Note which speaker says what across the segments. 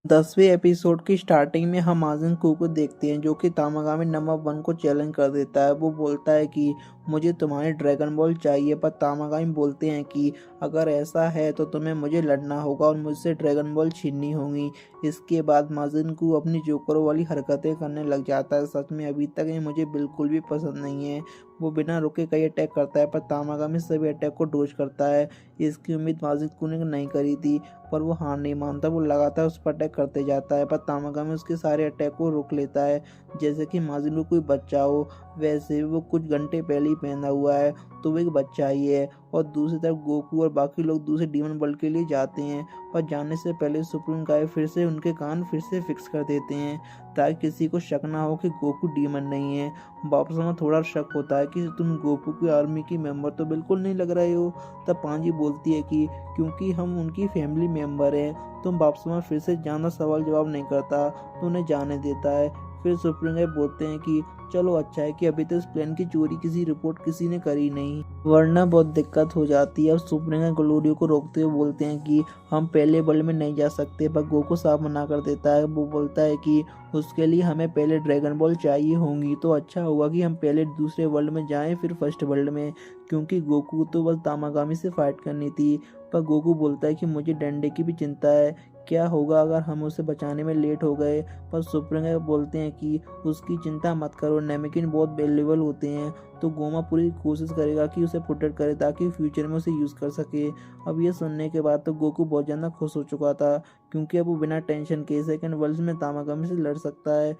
Speaker 1: 10वें एपिसोड की स्टार्टिंग में हम माजिन कू को देखते हैं जो कि तामागामी नंबर 1 को चैलेंज कर देता है। वो बोलता है कि मुझे तुम्हारी ड्रैगन बॉल चाहिए, पर तामागामी बोलते हैं कि अगर ऐसा है तो तुम्हें मुझे लड़ना होगा और मुझसे ड्रैगन बॉल छीननी होगी। इसके बाद माजिन कू अपनी जोकरों वाली हरकतें करने लग जाता है। सच में अभी तक ये मुझे बिल्कुल भी पसंद नहीं है। वो बिना रुके कई अटैक करता है, पर तामागामी सभी अटैक को डोज करता है। इसकी उम्मीद माजिन कू ने नहीं करी थी, पर वो हार नहीं मानता। वो लगातार उस पर अटैक करते जाता है, पर तामागामी उसके सारे अटैक को रोक लेता है। जैसे कि माजिन को कोई बच्चा हो, वैसे वो कुछ घंटे पहले ही पहना हुआ है, तो वो एक बच्चा ही है। और दूसरी तरफ गोकू और बाकी लोग दूसरे डीमन वर्ल्ड के लिए जाते हैं, पर जाने से पहले सुप्रीम गाय फिर से उनके कान फिर से फिक्स कर देते हैं, ताकि किसी को शक ना हो कि गोकू डीमन नहीं है। वापस में थोड़ा शक होता है कि तुम गोकू की आर्मी की मेंबर तो बिल्कुल नहीं लग रहे हो। तब पांजी बोलती है कि क्योंकि हम उनकी फैमिली मेंबर हैं। तुम वापस में फिर से जाना सवाल जवाब नहीं करता, तो उन्हें जाने देता है। फिर सुप्रीम गाय बोलते हैं कि चलो अच्छा है कि अभी तक इस प्लेन की चोरी किसी रिपोर्ट किसी ने करी नहीं, वरना बहुत दिक्कत हो जाती है। अब सुप्रीम गाय ग्लोरियो को रोकते हुए बोलते हैं कि हम पहले वर्ल्ड में नहीं जा सकते, पर गोकू साफ मना कर देता है। वो बोलता है कि उसके लिए हमें पहले ड्रैगन बॉल चाहिए होंगी, तो अच्छा होगा कि हम पहले दूसरे वर्ल्ड में जाएं फिर फर्स्ट वर्ल्ड में, क्योंकि गोकू तो बस तामागामी से फाइट करनी थी। पर गोकू बोलता है कि मुझे डंडे की भी चिंता है, क्या होगा अगर हम उसे बचाने में लेट हो गए। पर सुप्रीम गाय बोलते हैं कि उसकी चिंता मत करो, नेमेकिन बहुत वैल्यूएबल होते हैं, तो गोमा पूरी कोशिश करेगा कि उसे प्रोटेक्ट करे ताकि फ्यूचर में उसे यूज़ कर सके। अब ये सुनने के बाद तो गोकू बहुत ज़्यादा खुश हो चुका था, क्योंकि अब वो बिना टेंशन के सेकंड वर्ल्ड में तामागामी से लड़ सकता है।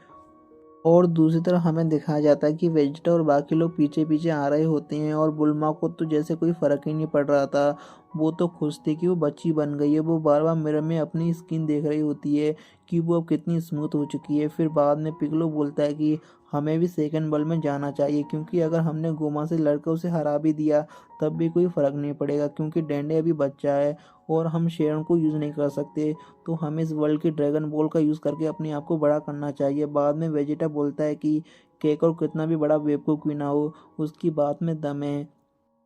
Speaker 1: और दूसरी तरफ हमें दिखाया जाता है कि वेजिटा और बाकी लोग पीछे पीछे आ रहे होते हैं, और बुल्मा को तो जैसे कोई फर्क ही नहीं पड़ रहा था। वो तो खुश थी कि वो बच्ची बन गई है। वो बार बार मिरर में अपनी स्किन देख रही होती है कि वो अब कितनी स्मूथ हो चुकी है। फिर बाद में पिगलो बोलता है कि हमें भी सेकंड वर्ल्ड में जाना चाहिए, क्योंकि अगर हमने गोमा से लड़कर उसे हरा भी दिया तब भी कोई फ़र्क नहीं पड़ेगा, क्योंकि डेंडे अभी बच्चा है और हम शेरन को यूज़ नहीं कर सकते। तो हमें इस वर्ल्ड की ड्रैगन बॉल का यूज़ करके अपने आप को बड़ा करना चाहिए। बाद में वेजिटा बोलता है कि केकर कितना भी बड़ा बेवकूफ़ क्यों ना हो, उसकी बात में दम है,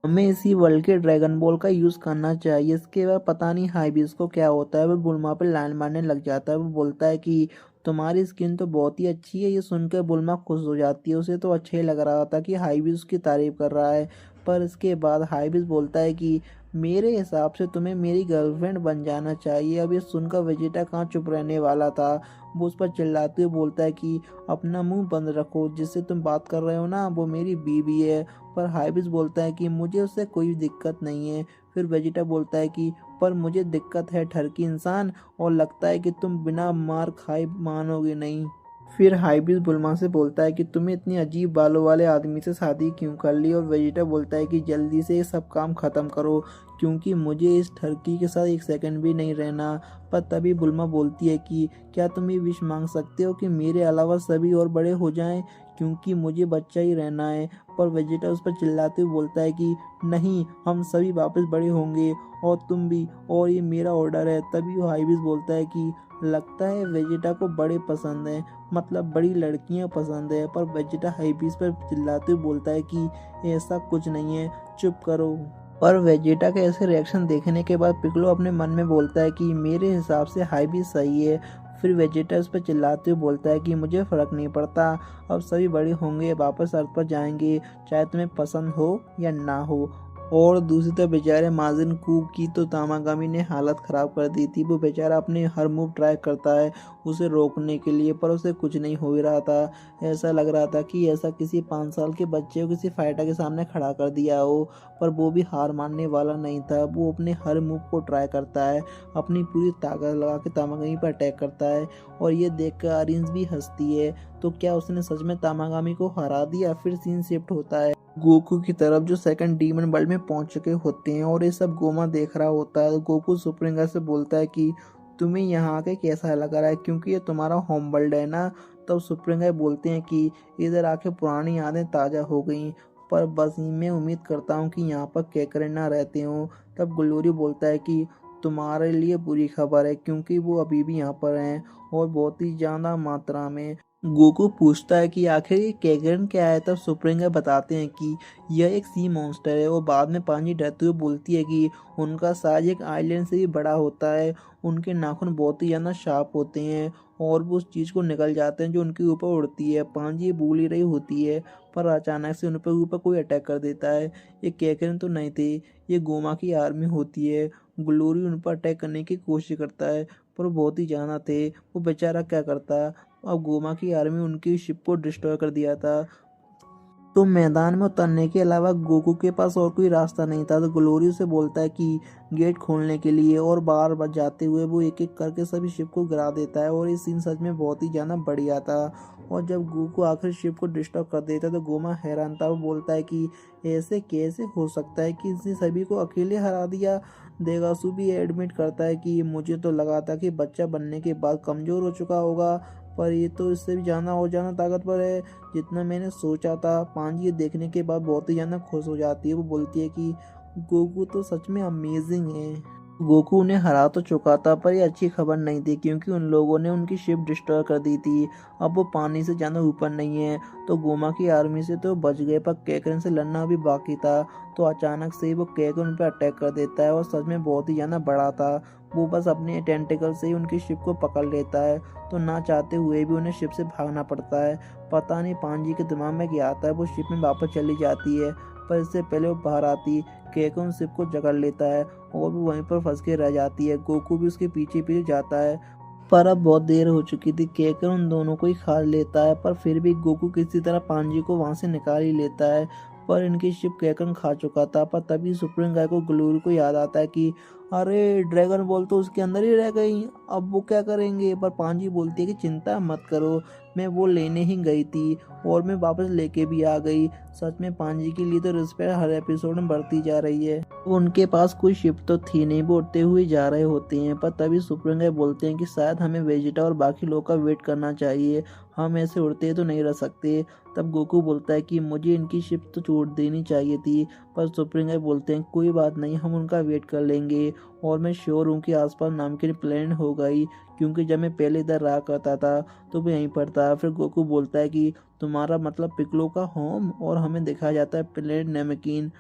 Speaker 1: हमें इसी वर्ल्ड के ड्रैगन बॉल का यूज़ करना चाहिए। इसके बाद पता नहीं हाइबिस को क्या होता है, वो बुल्मा पे लाइन मारने लग जाता है। वो बोलता है कि तुम्हारी स्किन तो बहुत ही अच्छी है। ये सुनकर बुल्मा खुश हो जाती है, उसे तो अच्छा ही लग रहा था कि हाइबिस उसकी तारीफ कर रहा है। पर इसके बाद हाइबिस बोलता है कि मेरे हिसाब से तुम्हें मेरी गर्लफ्रेंड बन जाना चाहिए। अब ये सुनकर वेजिटा कहाँ चुप रहने वाला था, वो उस पर चिल्लाते हुए बोलता है कि अपना मुंह बंद रखो, जिससे तुम बात कर रहे हो ना वो मेरी बीवी है। पर हाइबिस बोलता है कि मुझे उससे कोई दिक्कत नहीं है। फिर वेजिटा बोलता है कि पर मुझे दिक्कत है ठरकी इंसान, और लगता है कि तुम बिना मार खाए मानोगे नहीं। फिर हाइबिस बुल्मा से बोलता है कि तुम्हें इतनी अजीब बालों वाले आदमी से शादी क्यों कर ली, और वेजिटा बोलता है कि जल्दी से ये सब काम ख़त्म करो, क्योंकि मुझे इस ठरकी के साथ एक सेकंड भी नहीं रहना। पर तभी बुल्मा बोलती है कि क्या तुम ये विश मांग सकते हो कि मेरे अलावा सभी और बड़े हो जाएं, क्योंकि मुझे बच्चा ही रहना है। पर वेजिटा उस पर चिल्लाते हुए बोलता है कि नहीं, हम सभी वापस बड़े होंगे और तुम भी, और ये मेरा ऑर्डर है। तभी वो हाइबिस बोलता है कि लगता है वेजिटा को बड़े पसंद हैं, मतलब बड़ी लड़कियां पसंद है। पर वेजिटा हाइबिस पर चिल्लाते हुए बोलता है कि ऐसा कुछ नहीं है, चुप करो। पर वेजिटा के ऐसे रिएक्शन देखने के बाद पिगलो अपने मन में बोलता है कि मेरे हिसाब से हाइबिस सही है। फिर वेजिटा उस पर चिल्लाते हुए बोलता है कि मुझे फ़र्क नहीं पड़ता, अब सभी बड़े होंगे, वापस अर्थ पर जाएंगे, चाहे तुम्हें पसंद हो या ना हो। और दूसरी तरफ बेचारे माजिन कू की तो तामागामी ने हालत ख़राब कर दी थी। वो बेचारा अपने हर मूव ट्राई करता है उसे रोकने के लिए, पर उसे कुछ नहीं हो ही रहा था। ऐसा लग रहा था कि ऐसा किसी 5 साल के बच्चे को किसी फाइटर के सामने खड़ा कर दिया हो। पर वो भी हार मानने वाला नहीं था। वो अपने हर मूव को ट्राई करता है, अपनी पूरी ताकत लगा के तामागामी पर अटैक करता है। और ये देख कर आरिंस भी हंसती है। तो क्या उसने सच में तामागामी को हरा दिया? फिर सीन शिफ्ट होता है गोकू की तरफ, जो सेकंड डीमन वर्ल्ड में पहुंच चुके होते हैं, और ये सब गोमा देख रहा होता है। गोकू सुप्रीम से बोलता है कि तुम्हें यहाँ आके कैसा लग रहा है, क्योंकि ये तुम्हारा होम वर्ल्ड है ना। तब सुप्रीम बोलते हैं कि इधर आके पुरानी यादें ताज़ा हो गई, पर बस मैं उम्मीद करता हूँ कि यहाँ पर केकरे ना रहते हों। तब ग्लोरी बोलता है कि तुम्हारे लिए बुरी खबर है, क्योंकि वो अभी भी यहाँ पर हैं और बहुत ही ज़्यादा मात्रा में। गोकू पूछता है कि आखिर ये केगरन क्या है। तब सुप्रिंगा बताते हैं कि यह एक सी मॉन्स्टर है। और बाद में पांजी डरते हुए बोलती है कि उनका साइज एक आइलैंड से भी बड़ा होता है। उनके नाखून बहुत ही ज़्यादा शार्प होते हैं और वो उस चीज़ को निकल जाते हैं जो उनके ऊपर उड़ती है। पांजी बोल ही रही होती है पर अचानक से उन पर ऊपर कोई अटैक कर देता है। ये केकरन तो नहीं थे, ये गोमा की आर्मी होती है। ग्लोरी उन पर अटैक करने की कोशिश करता है पर वो बहुत ही ज़्यादा थे। वो बेचारा क्या करता। अब गोमा की आर्मी उनकी शिप को डिस्ट्रॉय कर दिया था। तो मैदान में उतरने के अलावा गोकू के पास और कोई रास्ता नहीं था। तो ग्लोरी उसे बोलता है कि गेट खोलने के लिए, और बार बार जाते हुए वो एक एक करके सभी शिप को गिरा देता है। और ये सीन सच में बहुत ही ज़्यादा बढ़िया था। और जब गोकू आखिर शिप को डिस्टर्ब कर देता है तो गोमा हैरान था। वो बोलता है कि ऐसे कैसे हो सकता है कि इसने सभी को अकेले हरा दिया। देगासू भी एडमिट करता है कि मुझे तो लगा था कि बच्चा बनने के बाद कमज़ोर हो चुका होगा, पर ये तो इससे भी ज़्यादा और ज़्यादा ताकतवर है जितना मैंने सोचा था। पांजी ये देखने के बाद बहुत ही ज़्यादा खुश हो जाती है। वो बोलती है कि गोकू तो सच में अमेजिंग है। गोकू उन्हें हरा तो चुका था पर ये अच्छी खबर नहीं थी क्योंकि उन लोगों ने उनकी शिप डिस्ट्रॉय कर दी थी। अब वो पानी से ज़्यादा ऊपर नहीं है। तो गोमा की आर्मी से तो बच गए पर केकरन से लड़ना भी बाकी था। तो अचानक से ही वो केकरन उन पर अटैक कर देता है और सच में बहुत ही ज़्यादा बड़ा था। वो बस अपने टेंटिकल से ही उनकी शिप को पकड़ लेता है। तो ना चाहते हुए भी उन्हें शिप से भागना पड़ता है। पता नहीं पांजी के दिमाग में क्या आता है, वो शिप में वापस चली जाती है। पर इससे पहले वो बाहर आती केकरन शिप को जकड़ लेता है और वो वहीं पर फंस के रह जाती है। गोकू भी उसके पीछे पीछे जाता है पर अब बहुत देर हो चुकी थी। केकरन उन दोनों को ही खा लेता है पर फिर भी गोकू किसी तरह पांजी को वहां से निकाल ही लेता है। पर इनकी शिप केकरन खा चुका था। पर तभी सुप्रीम गाय को ग्लोरी को याद आता है कि अरे ड्रैगन बॉल तो उसके अंदर ही रह गई, अब वो क्या करेंगे। पर पांजी बोलती है कि चिंता मत करो, मैं वो लेने ही गई थी और मैं वापस लेके भी आ गई। सच में पांजी के लिए तो रिस्पेक्ट हर एपिसोड में बढ़ती जा रही है। उनके पास कोई शिप तो थी नहीं, वो उड़ते हुए जा रहे होते हैं। पर तभी सुप्रीम बोलते हैं कि शायद हमें वेजिटा और बाकी लोग का वेट करना चाहिए, हम ऐसे उड़ते तो नहीं रह सकते। तब गोकू बोलता है कि मुझे इनकी शिप तो छोड़ देनी चाहिए थी। पर सुप्रीम बोलते हैं कोई बात नहीं, हम उनका वेट कर लेंगे। और मैं श्योर हूँ कि आसपास नामकीन प्लेनेट होगा ही, क्योंकि जब मैं पहले इधर रहा करता था तो वो यहीं पर था। फिर गोकू बोलता है कि तुम्हारा मतलब पिकलो का होम, और हमें दिखाया जाता है प्लेनेट नेमकीन।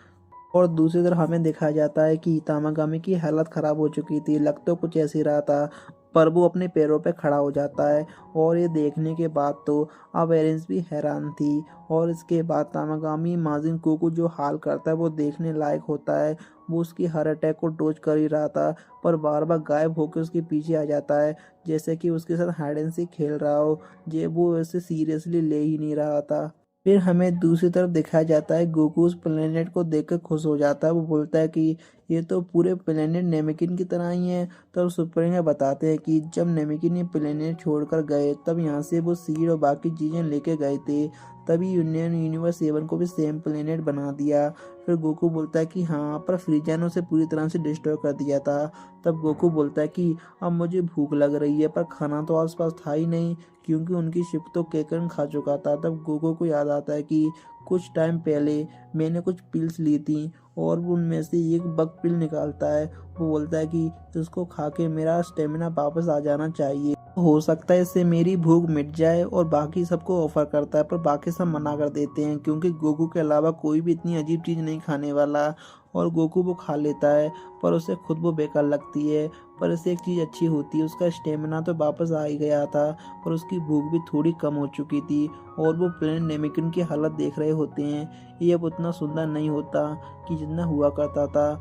Speaker 1: और दूसरी तरफ हमें दिखाया जाता है कि तामागामी की हालत खराब हो चुकी थी, लग तो कुछ ऐसी रहा था पर वो अपने पैरों पे खड़ा हो जाता है। और ये देखने के बाद तो अब एरेंस भी हैरान थी। और इसके बाद तामागामी माजिन कोको जो हाल करता है वो देखने लायक होता है। वो उसकी हर अटैक को डोज कर ही रहा था पर बार बार गायब होकर उसके पीछे आ जाता है, जैसे कि उसके साथ हाइड एंड सीक खेल रहा हो। जे वो ऐसे सीरियसली ले ही नहीं रहा था। फिर हमें दूसरी तरफ दिखाया जाता है गोकू उस प्लेनेट को देखकर खुश हो जाता है। वो बोलता है कि ये तो पूरे प्लेनेट नेमेकिन की तरह ही है। तब सुप्रीम बताते हैं कि जब नेमेकिन ये प्लेनेट छोड़कर गए तब यहाँ से वो सीड और बाकी चीजें लेके गए थे, तभी यूनियन यूनिवर्स 7 को भी सेम प्लेनेट बना दिया। फिर गोकू बोलता है कि हाँ, पर फ्रीजा ने उसे पूरी तरह से डिस्ट्रॉय कर दिया था। तब गोकू बोलता है कि अब मुझे भूख लग रही है, पर खाना तो आसपास था ही नहीं क्योंकि उनकी शिप तो केकरन खा चुका था। तब गोकू को याद आता है कि कुछ टाइम पहले मैंने कुछ पिल्स ली थी और वो उनमें से एक बग पिल निकालता है। वो बोलता है कि इसको खा के मेरा स्टेमिना वापस आ जाना चाहिए, हो सकता है इससे मेरी भूख मिट जाए। और बाकी सबको ऑफर करता है पर बाकी सब मना कर देते हैं क्योंकि गोकू के अलावा कोई भी इतनी अजीब चीज़ नहीं खाने वाला। और गोकू वो खा लेता है पर उसे खुद वो बेकार लगती है। पर इससे एक चीज़ अच्छी होती है, उसका स्टेमिना तो वापस आ ही गया था पर उसकी भूख भी थोड़ी कम हो चुकी थी। और वो प्लेनेट नेमेकिन की हालत देख रहे होते हैं। ये अब उतना सुंदर नहीं होता कि जितना हुआ करता था।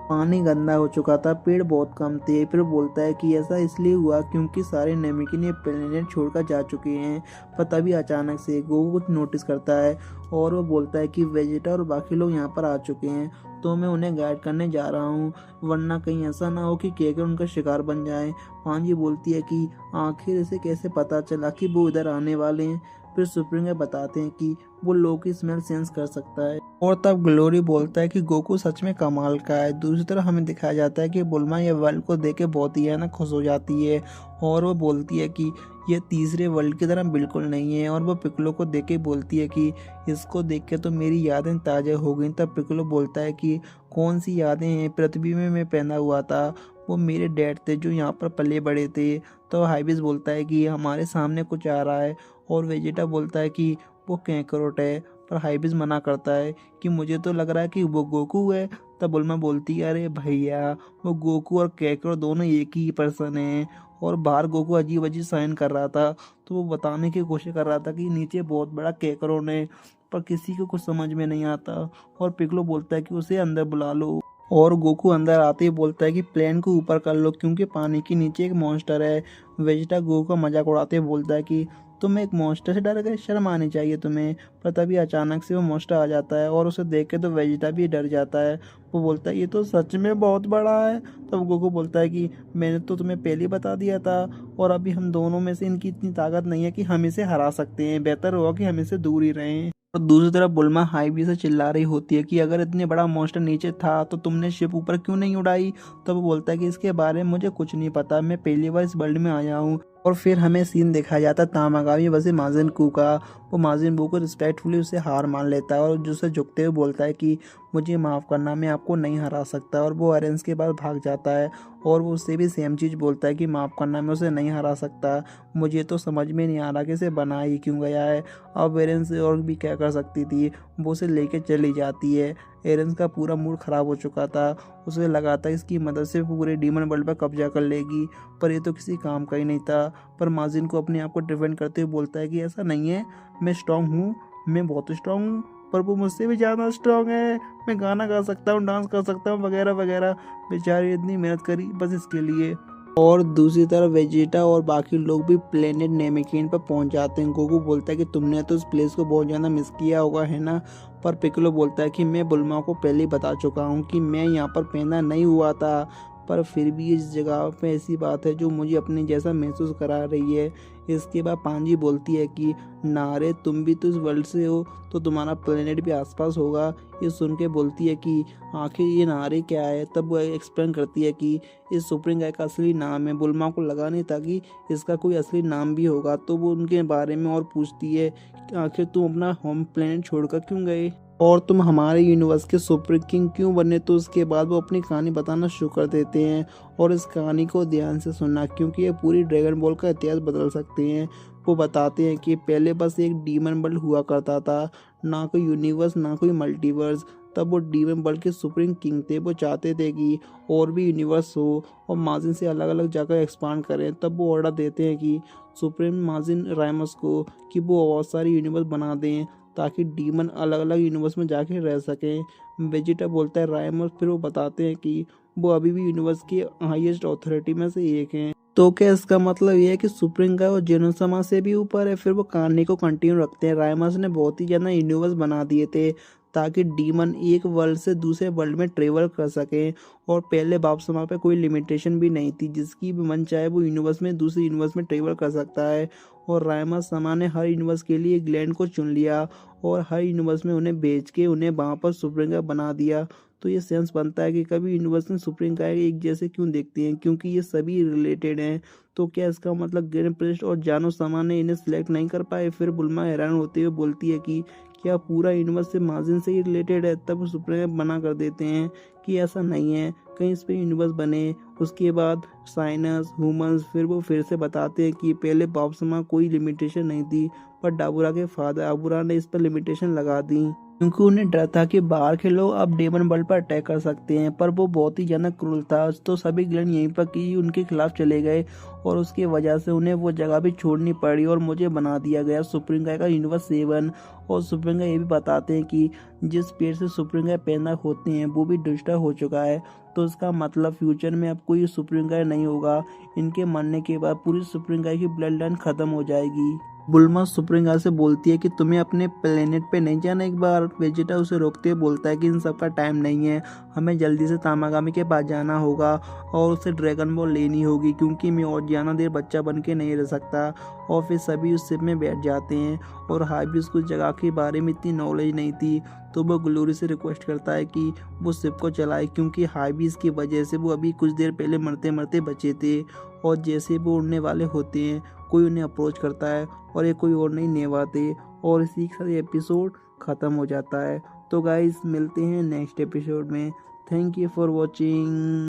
Speaker 1: पानी गंदा हो चुका था, पेड़ बहुत कम थे। फिर बोलता है कि ऐसा इसलिए हुआ क्योंकि सारे नेमेकिन ये प्लेनेट छोड़कर जा चुके हैं। पर तभी अचानक से गोकू कुछ नोटिस करता है और वो बोलता है कि वेजिटा और बाकी लोग यहाँ पर आ चुके हैं, तो मैं उन्हें गाइड करने जा रहा हूँ, वरना कहीं ऐसा ना हो कि केकर उनका शिकार बन जाए। पांजी बोलती है कि आखिर इसे कैसे पता चला कि वो इधर आने वाले हैं। फिर सुप्रीम बताते हैं कि वो लोग की स्मेल सेंस कर सकता है। और तब ग्लोरी बोलता है कि गोकू सच में कमाल का है। दूसरी तरफ हमें दिखाया जाता है कि बुल्मा ये वर्ल्ड को देख के बहुत ही ना खुश हो जाती है और वो बोलती है कि ये तीसरे वर्ल्ड की तरह बिल्कुल नहीं है। और वो पिकलो को देख के बोलती है कि इसको देख के तो मेरी यादें ताज़ा हो गई। तब पिकलो बोलता है कि कौन सी यादें हैं, पृथ्वी में मैं पैदा हुआ था, वो मेरे डैड थे जो यहाँ पर पले बड़े थे। तो हाइबिस बोलता है कि हमारे सामने कुछ आ रहा है, और वेजिटा बोलता है कि वो कैंकरोट है। पर हाइबिस मना करता है कि मुझे तो लग रहा है कि वो गोकू है। तब बुल्मा बोलती है अरे भैया, वो गोकू और कैंकरोट दोनों एक ही पर्सन हैं। और बाहर गोकू अजीब अजीब साइन कर रहा था, तो वो बताने की कोशिश कर रहा था कि नीचे बहुत बड़ा कैंकरोट है, पर किसी को कुछ समझ में नहीं आता। और पिगलो बोलता है कि उसे अंदर बुला लो। और गोकू अंदर आते ही बोलता है कि प्लेन को ऊपर कर लो क्योंकि पानी के नीचे एक मॉन्स्टर है। वेजिटा गोकू का मजाक उड़ाते हुए बोलता है कि तुम एक मॉन्स्टर से डर गए, शर्म आनी चाहिए तुम्हें। पर तभी अचानक से वो मॉन्स्टर आ जाता है और उसे देख के तो वेजिटा भी डर जाता है। वो बोलता है ये तो सच में बहुत बड़ा है। तब गोकू बोलता है कि मैंने तो तुम्हें पहले ही बता दिया था, और अभी हम दोनों में से इनकी इतनी ताकत नहीं है कि हम इसे हरा सकते हैं, बेहतर होगा कि हम इससे दूर ही रहें। और दूसरी तरफ बुल्मा हाईवी से चिल्ला रही होती है कि अगर इतने बड़ा मॉन्स्टर नीचे था तो तुमने शिप ऊपर क्यों नहीं उड़ाई। तो वो बोलता है कि इसके बारे में मुझे कुछ नहीं पता, मैं पहली बार इस वर्ल्ड में आया हूँ। और फिर हमें सीन दिखाया जाता है तामागामी वैसे माजिन कू का। वो माजिन बू को रिस्पेक्टफुली उसे हार मान लेता है और जो झुकते हुए बोलता है कि मुझे माफ़ करना, मैं आपको नहीं हरा सकता। और वो एरेंस के बाद भाग जाता है, और वो उससे भी सेम चीज़ बोलता है कि माफ़ करना, मैं उसे नहीं हरा सकता। मुझे तो समझ में नहीं आ रहा कि इसे बना ही क्यों गया है। अब एरेंस और भी क्या कर सकती थी, वो उसे लेके चली जाती है। एरेंस का पूरा मूड ख़राब हो चुका था, उसे लगा था इसकी मदद से पूरे डीमन वर्ल्ड पर कब्जा कर लेगी, पर ये तो किसी काम का ही नहीं था। पर माजिन को अपने आप को डिफेंड करते हुए बोलता है कि ऐसा नहीं है, मैं स्ट्रांग हूँ, मैं बहुत स्ट्रांग हूँ, पर वो मुझसे भी ज़्यादा स्ट्रांग है। मैं गाना गा सकता हूँ, डांस कर सकता हूँ, वगैरह वगैरह। बेचारी इतनी मेहनत करी बस इसके लिए। और दूसरी तरफ वेजिटा और बाकी लोग भी प्लेनेट नेमेकिन पर पहुंच जाते हैं। गोकू बोलता है कि तुमने तो इस प्लेस को बहुत ज़्यादा मिस किया होगा है ना। पर पिक्कोलो बोलता है कि मैं बुल्मा को पहले ही बता चुका हूँ कि मैं यहाँ पर पैदा नहीं हुआ था, पर फिर भी इस जगह पे ऐसी बात है जो मुझे अपने जैसा महसूस करा रही है। इसके बाद पांजी बोलती है कि नारे तुम भी तो इस वर्ल्ड से हो, तो तुम्हारा प्लेनेट भी आसपास होगा। ये सुन के बोलती है कि आखिर ये नारे क्या है। तब वो एक्सप्लेन करती है कि इस सुप्रीम गाय का असली नाम है। बुल्मा को लगा नहीं था कि इसका कोई असली नाम भी होगा, तो वो उनके बारे में और पूछती है कि आखिर तुम अपना होम प्लेनेट छोड़कर क्यों गए, और तुम हमारे यूनिवर्स के सुपर किंग क्यों बने। तो उसके बाद वो अपनी कहानी बताना शुरू कर देते हैं, और इस कहानी को ध्यान से सुनना क्योंकि ये पूरी ड्रैगन बॉल का इतिहास बदल सकते हैं। वो बताते हैं कि पहले बस एक डीमन वर्ल्ड हुआ करता था, ना कोई यूनिवर्स ना कोई मल्टीवर्स। तब वो डीमन वर्ल्ड के सुप्रीम किंग थे, वो चाहते थे कि और भी यूनिवर्स हो और माजिन से अलग अलग जगह एक्सपांड करें। तब वो ऑर्डर देते हैं कि सुप्रीम माजिन राइमस को कि वो बहुत सारी यूनिवर्स बना दें ताकि डीमन अलग अलग यूनिवर्स में जाके रह सकें। वेजिटा बोलता है राइमस। फिर वो बताते हैं कि वो अभी भी यूनिवर्स की हाईएस्ट अथॉरिटी में से एक हैं। तो क्या इसका मतलब ये है कि सुप्रीम का वो जेनोसमा से भी ऊपर है। फिर वो कहानी को कंटिन्यू रखते हैं। राइमस ने बहुत ही ज़्यादा यूनिवर्स बना दिए थे ताकि डीमन एक वर्ल्ड से दूसरे वर्ल्ड में ट्रेवल कर सकें, और पहले बाप समा पे कोई लिमिटेशन भी नहीं थी, जिसकी भी मन चाहे वो यूनिवर्स में दूसरे यूनिवर्स में ट्रेवल कर सकता है। और राइमस समा ने हर यूनिवर्स के लिए एक लैंड को चुन लिया और हर यूनिवर्स में उन्हें भेज के उन्हें वहाँ पर सुप्रीम का बना दिया। तो ये सेंस बनता है कि कभी यूनिवर्स में सुप्रीम का एक जैसे क्यों देखते हैं, क्योंकि ये सभी रिलेटेड हैं। तो क्या इसका मतलब ग्रैंड प्रिस्ट और जानो समा ने इन्हें सिलेक्ट नहीं कर पाए। फिर बुल्मा हैरान होते हुए बोलती है कि क्या पूरा यूनिवर्स से माजिन से ही रिलेटेड है। तब सुप्रीम मना कर देते हैं कि ऐसा नहीं है, कहीं इस पे यूनिवर्स बने। उसके बाद साइनस ह्यूमंस फिर वो फिर से बताते हैं कि पहले बापसमा कोई लिमिटेशन नहीं थी, पर डाबुरा के फादर अबुरा ने इस पर लिमिटेशन लगा दी क्योंकि उन्हें डर था कि बाहर के लोग अब डेमन वर्ल्ड पर अटैक कर सकते हैं। पर वो बहुत ही ज़्यादा क्रूर था, तो सभी ग्लैंड यहीं पर कि उनके खिलाफ चले गए, और उसकी वजह से उन्हें वो जगह भी छोड़नी पड़ी और मुझे बना दिया गया सुप्रीम गाय का यूनिवर्स 7। और सुप्रीम गाय ये भी बताते हैं कि जिस पेड़ से सुप्रीम गाय पैदा होते हैं वो भी डिस्टर्ब हो चुका है, तो इसका मतलब फ्यूचर में अब कोई सुप्रीम गाय नहीं होगा। इनके मरने के बाद पूरी सुप्रीम गाय की ब्लड लाइन खत्म हो जाएगी। बुल्मा सुप्रीम गाय से बोलती है कि तुम्हें अपने प्लेनेट पे नहीं जाना एक बार। वेजिटा उसे रोकते हुए बोलता है कि इन सब का टाइम नहीं है, हमें जल्दी से तामागामी के पास जाना होगा और उसे ड्रैगन बॉल लेनी होगी, क्योंकि मैं और ज़्यादा देर बच्चा बन के नहीं रह सकता। और फिर सभी उस शिप में बैठ जाते हैं, और हाइबिस को जगह के बारे में इतनी नॉलेज नहीं थी, तो वो ग्लोरी से रिक्वेस्ट करता है कि वो शिप को चलाए, क्योंकि हाइबिस की वजह से वो अभी कुछ देर पहले मरते मरते बचे थे। और जैसे वो उड़ने वाले होते हैं कोई उन्हें अप्रोच करता है और ये कोई और नहीं नेवा थे, और इसी के साथ एपिसोड ख़त्म हो जाता है। तो गाइस मिलते हैं नेक्स्ट एपिसोड में। Thank you for watching.